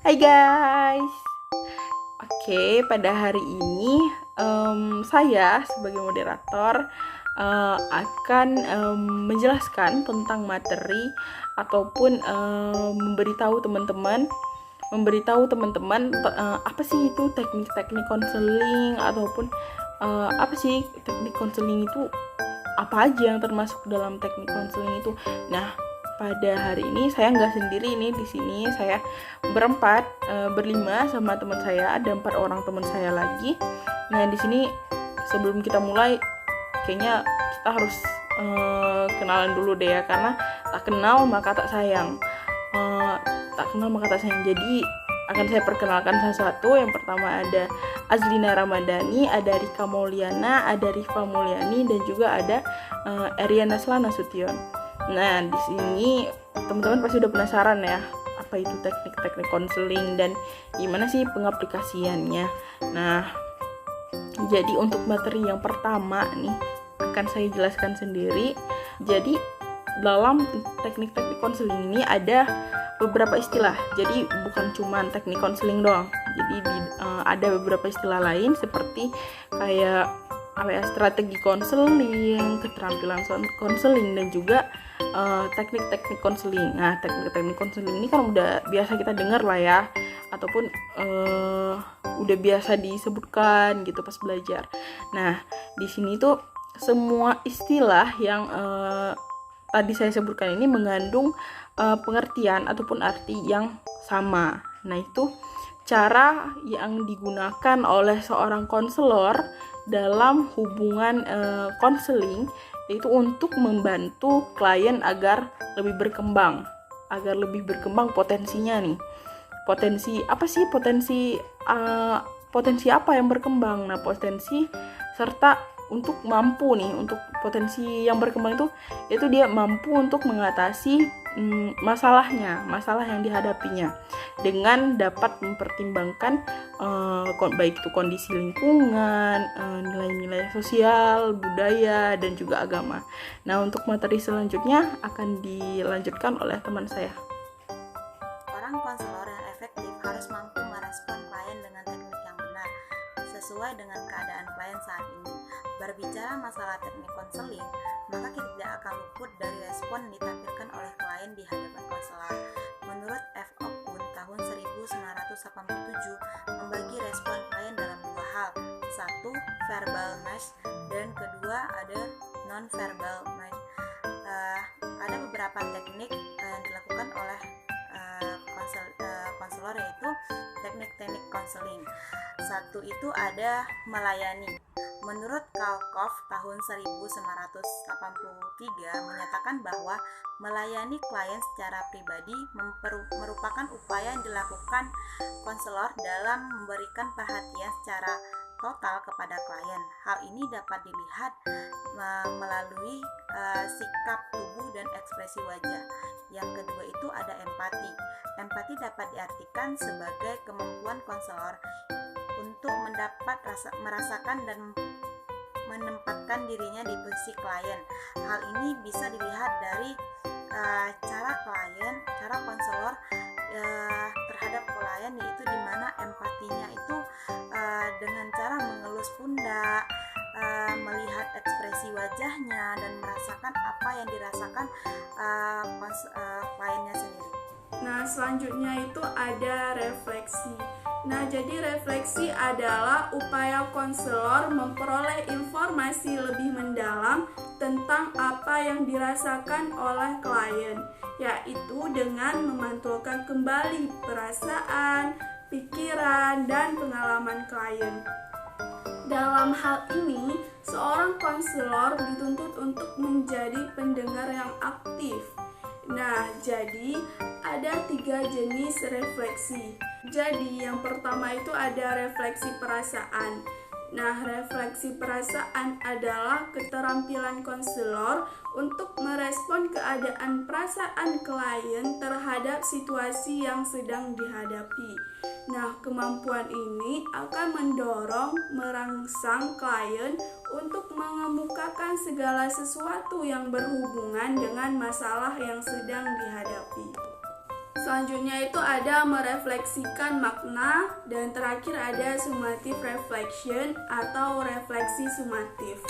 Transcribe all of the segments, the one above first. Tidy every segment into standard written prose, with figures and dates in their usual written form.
Hai guys. Oke, pada hari ini saya sebagai moderator akan menjelaskan tentang materi ataupun memberitahu teman-teman apa sih itu teknik-teknik konseling ataupun apa sih teknik konseling itu, apa aja yang termasuk dalam teknik konseling itu. Nah, pada hari ini saya nggak sendiri nih di sini, saya berlima sama teman saya, ada 4 orang teman saya lagi. Nah, di sini sebelum kita mulai kayaknya kita harus kenalan dulu deh ya, karena tak kenal maka tak sayang. Jadi akan saya perkenalkan satu-satu. Yang pertama ada Azlina Ramadhani, ada Rika Mauliana, ada Rifa Mulyani, dan juga ada Eriana Nasution. Nah, di sini teman-teman pasti udah penasaran ya, apa itu teknik-teknik konseling dan gimana sih pengaplikasiannya. Nah, jadi untuk materi yang pertama nih akan saya jelaskan sendiri. Jadi dalam teknik-teknik konseling ini ada beberapa istilah. Jadi bukan cuma teknik konseling doang. Jadi ada beberapa istilah lain seperti kayak strategi konseling, keterampilan konseling, dan juga teknik-teknik konseling. Nah, teknik-teknik konseling ini kan udah biasa kita dengar lah ya, ataupun udah biasa disebutkan gitu pas belajar. Nah, di sini tuh semua istilah yang tadi saya sebutkan ini mengandung pengertian ataupun arti yang sama. Nah, itu cara yang digunakan oleh seorang konselor dalam hubungan konseling, yaitu untuk membantu klien agar lebih berkembang potensinya nih. Potensi apa sih? Potensi apa yang berkembang? Nah, potensi serta untuk potensi yang berkembang itu dia mampu untuk mengatasi masalah yang dihadapinya dengan dapat mempertimbangkan baik itu kondisi lingkungan, nilai-nilai sosial, budaya, dan juga agama. Nah, untuk materi selanjutnya akan dilanjutkan oleh teman saya. Orang konselor yang efektif harus mampu merespon klien dengan teknik yang benar sesuai dengan keadaan klien saat ini. Berbicara masalah teknik konseling, maka kita tidak akan luput dari respon yang ditampilkan oleh klien di hadapan konselor. Menurut F. Okun tahun 1987 membagi respon klien dalam 2 hal. 1. Verbal match, dan kedua ada non-verbal match. Ada beberapa teknik yang dilakukan oleh konselor, yaitu teknik-teknik konseling. 1 itu ada melayani. Menurut Kalkov tahun 1983 menyatakan bahwa melayani klien secara pribadi merupakan upaya yang dilakukan konselor dalam memberikan perhatian secara total kepada klien. Hal ini dapat dilihat melalui sikap tubuh dan ekspresi wajah. Yang kedua itu ada empati. Empati dapat diartikan sebagai kemampuan konselor untuk merasakan dan menempatkan dirinya di posisi klien. Hal ini bisa dilihat dari cara konselor terhadap klien, yaitu dimana empatinya itu dengan cara mengelus pundak, melihat ekspresi wajahnya, dan merasakan apa yang dirasakan kliennya sendiri. Nah, selanjutnya itu ada refleksi. Nah, jadi refleksi adalah upaya konselor memperoleh informasi lebih mendalam tentang apa yang dirasakan oleh klien, yaitu dengan memantulkan kembali perasaan, pikiran, dan pengalaman klien. Dalam hal ini, seorang konselor dituntut untuk menjadi pendengar yang aktif. Nah, jadi ada 3 jenis refleksi. Jadi yang pertama itu ada refleksi perasaan. Nah, refleksi perasaan adalah keterampilan konselor untuk merespon keadaan perasaan klien terhadap situasi yang sedang dihadapi. Nah, kemampuan ini akan merangsang klien untuk mengemukakan segala sesuatu yang berhubungan dengan masalah yang sedang dihadapi. Selanjutnya itu ada merefleksikan makna, dan terakhir ada summative reflection atau refleksi sumatif.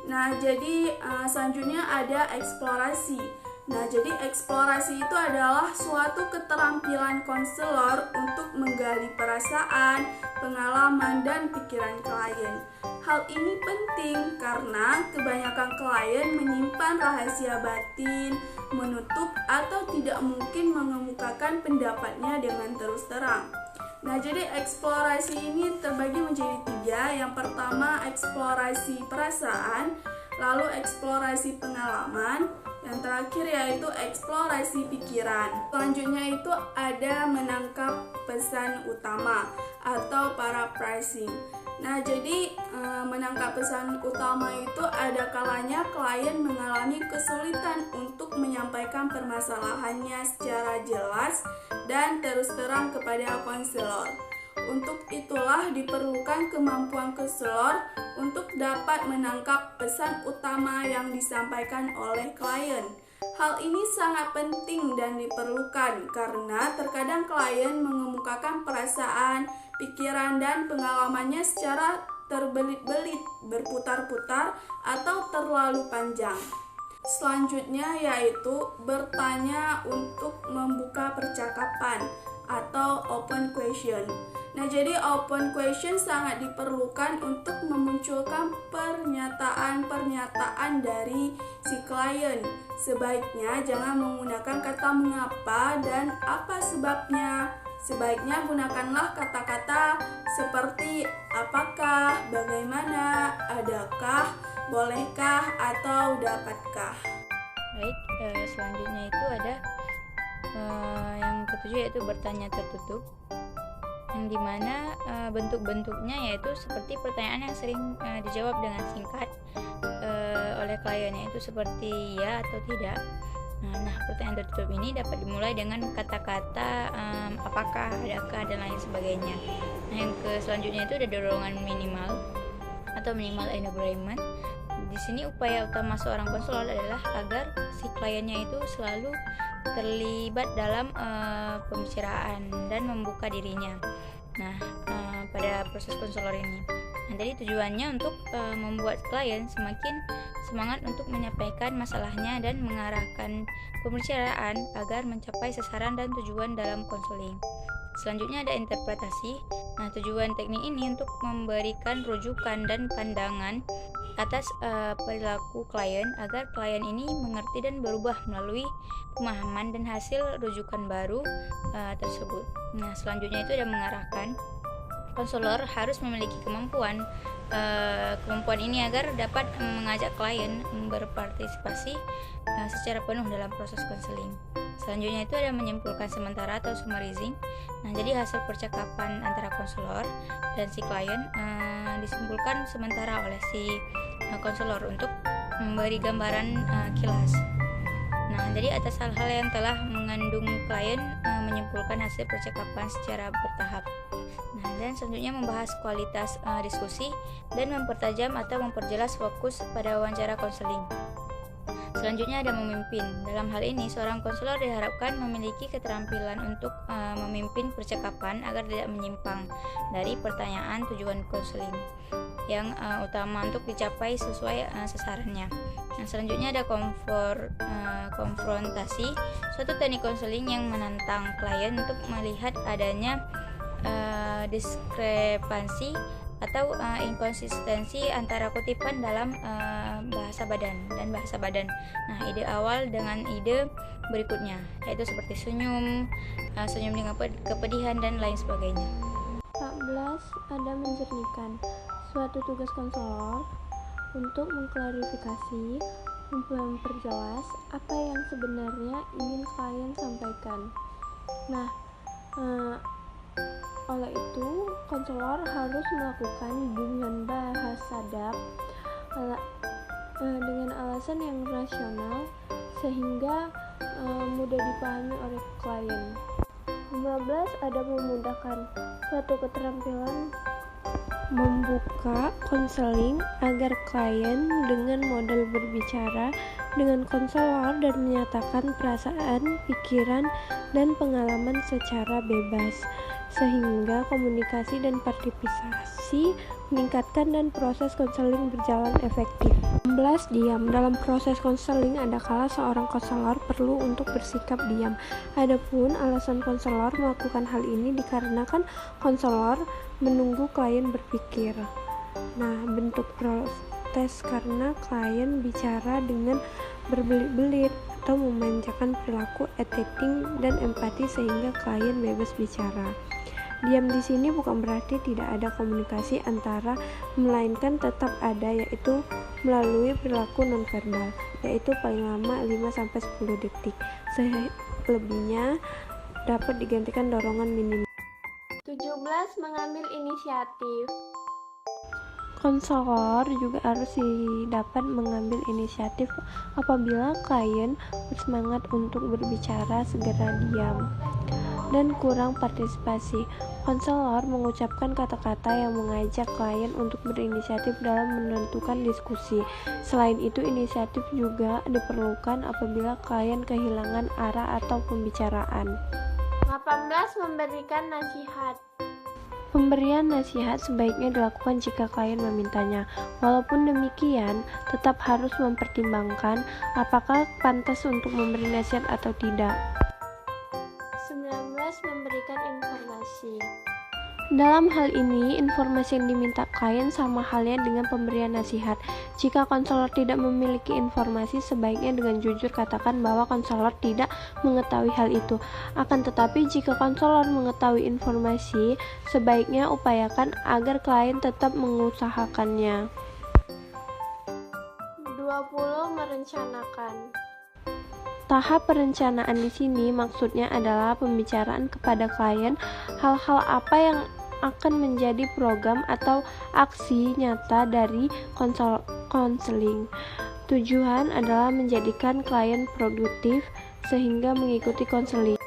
Nah, jadi selanjutnya ada eksplorasi. Nah, jadi eksplorasi itu adalah suatu keterampilan konselor untuk menggali perasaan, pengalaman, dan pikiran klien. Hal ini penting karena kebanyakan klien menyimpan rahasia batin, menutup, atau tidak mungkin mengemukakan pendapatnya dengan terus terang. Nah, jadi eksplorasi ini terbagi menjadi 3. Yang pertama, eksplorasi perasaan, lalu eksplorasi pengalaman, yang terakhir yaitu eksplorasi pikiran. Selanjutnya itu ada menangkap pesan utama atau paraphrasing. Nah, jadi menangkap pesan utama itu ada kalanya klien mengalami kesulitan untuk menyampaikan permasalahannya secara jelas dan terus terang kepada konselor. Untuk itulah diperlukan kemampuan konselor untuk dapat menangkap pesan utama yang disampaikan oleh klien. Hal ini sangat penting dan diperlukan karena terkadang klien mengemukakan perasaan, pikiran, dan pengalamannya secara terbelit-belit, berputar-putar, atau terlalu panjang. Selanjutnya yaitu bertanya untuk membuka percakapan atau open question. Nah, jadi open question sangat diperlukan untuk memunculkan pernyataan-pernyataan dari si klien. Sebaiknya jangan menggunakan kata mengapa dan apa sebabnya. Sebaiknya gunakanlah kata-kata seperti apakah, bagaimana, adakah, bolehkah, atau dapatkah. Baik, selanjutnya itu ada yang ketujuh yaitu bertanya tertutup, yang dimana bentuk-bentuknya yaitu seperti pertanyaan yang sering dijawab dengan singkat oleh klien, yaitu seperti ya atau tidak. Nah, pertanyaan tertutup ini dapat dimulai dengan kata-kata apakah, adakah, dan lain sebagainya. Nah, yang selanjutnya itu ada dorongan minimal atau minimal environment. Di sini upaya utama seorang konselor adalah agar si kliennya itu selalu terlibat dalam pembicaraan dan membuka dirinya. Nah, pada proses konselor ini. Nah, jadi tujuannya untuk membuat klien semakin semangat untuk menyampaikan masalahnya dan mengarahkan pembicaraan agar mencapai sasaran dan tujuan dalam konseling. Selanjutnya ada interpretasi. Nah, tujuan teknik ini untuk memberikan rujukan dan pandangan atas perilaku klien agar klien ini mengerti dan berubah melalui pemahaman dan hasil rujukan baru tersebut. Nah, selanjutnya itu ada mengarahkan. Konselor harus memiliki kemampuan ini agar dapat mengajak klien berpartisipasi secara penuh dalam proses konseling. Selanjutnya itu ada menyimpulkan sementara atau summarizing. Nah, jadi hasil percakapan antara konselor dan si klien disimpulkan sementara oleh si konselor untuk memberi gambaran kilas. Nah, jadi atas hal-hal yang telah mengandung klien menyimpulkan hasil percakapan secara bertahap. Nah, dan selanjutnya membahas kualitas diskusi dan mempertajam atau memperjelas fokus pada wawancara konseling. Selanjutnya ada memimpin. Dalam hal ini, seorang konselor diharapkan memiliki keterampilan untuk memimpin percakapan agar tidak menyimpang dari pertanyaan tujuan konseling yang utama untuk dicapai sesuai sasarannya. Nah, selanjutnya ada konfrontasi, suatu teknik konseling yang menantang klien untuk melihat adanya diskrepansi atau inkonsistensi antara kutipan dalam bahasa badan dan bahasa badan. Nah, ide awal dengan ide berikutnya, yaitu seperti senyum dengan kepedihan dan lain sebagainya. 14. Ada menjernihkan. Suatu tugas konselor untuk mengklarifikasi, memperjelas apa yang sebenarnya ingin klien sampaikan. Nah, oleh itu, konselor harus melakukan dengan bahasa sadap dengan alasan yang rasional sehingga mudah dipahami oleh klien. 15. Ada memudahkan. Suatu keterampilan membuka konseling agar klien dengan modal berbicara dengan konselor dan menyatakan perasaan, pikiran, dan pengalaman secara bebas, sehingga komunikasi dan partisipasi meningkatkan dan proses konseling berjalan efektif. 16. Diam. Dalam proses konseling, ada kala seorang konselor perlu untuk bersikap diam. Adapun alasan konselor melakukan hal ini dikarenakan konselor menunggu klien berpikir. Nah, bentuk protes karena klien bicara dengan berbelit-belit atau memanjakan perilaku editing dan empati sehingga klien bebas bicara. Diam di sini bukan berarti tidak ada komunikasi antara, melainkan tetap ada, yaitu melalui perilaku nonverbal, yaitu paling lama 5-10 detik. Selebihnya dapat digantikan dorongan minimal. 17. Mengambil inisiatif. Konselor juga harus dapat mengambil inisiatif apabila klien bersemangat untuk berbicara, segera diam dan kurang partisipasi. Konselor mengucapkan kata-kata yang mengajak klien untuk berinisiatif dalam menentukan diskusi. Selain itu, inisiatif juga diperlukan apabila klien kehilangan arah atau pembicaraan. 18. Memberikan nasihat. Pemberian nasihat sebaiknya dilakukan jika klien memintanya. Walaupun demikian, tetap harus mempertimbangkan apakah pantas untuk memberi nasihat atau tidak. 19. Memberikan informasi. Dalam hal ini, informasi yang diminta klien sama halnya dengan pemberian nasihat. Jika konselor tidak memiliki informasi, sebaiknya dengan jujur katakan bahwa konselor tidak mengetahui hal itu. Akan tetapi, jika konselor mengetahui informasi, sebaiknya upayakan agar klien tetap mengusahakannya. 20. Merencanakan. Tahap perencanaan di sini maksudnya adalah pembicaraan kepada klien hal-hal apa yang akan menjadi program atau aksi nyata dari konseling. Tujuan adalah menjadikan klien produktif sehingga mengikuti konseling.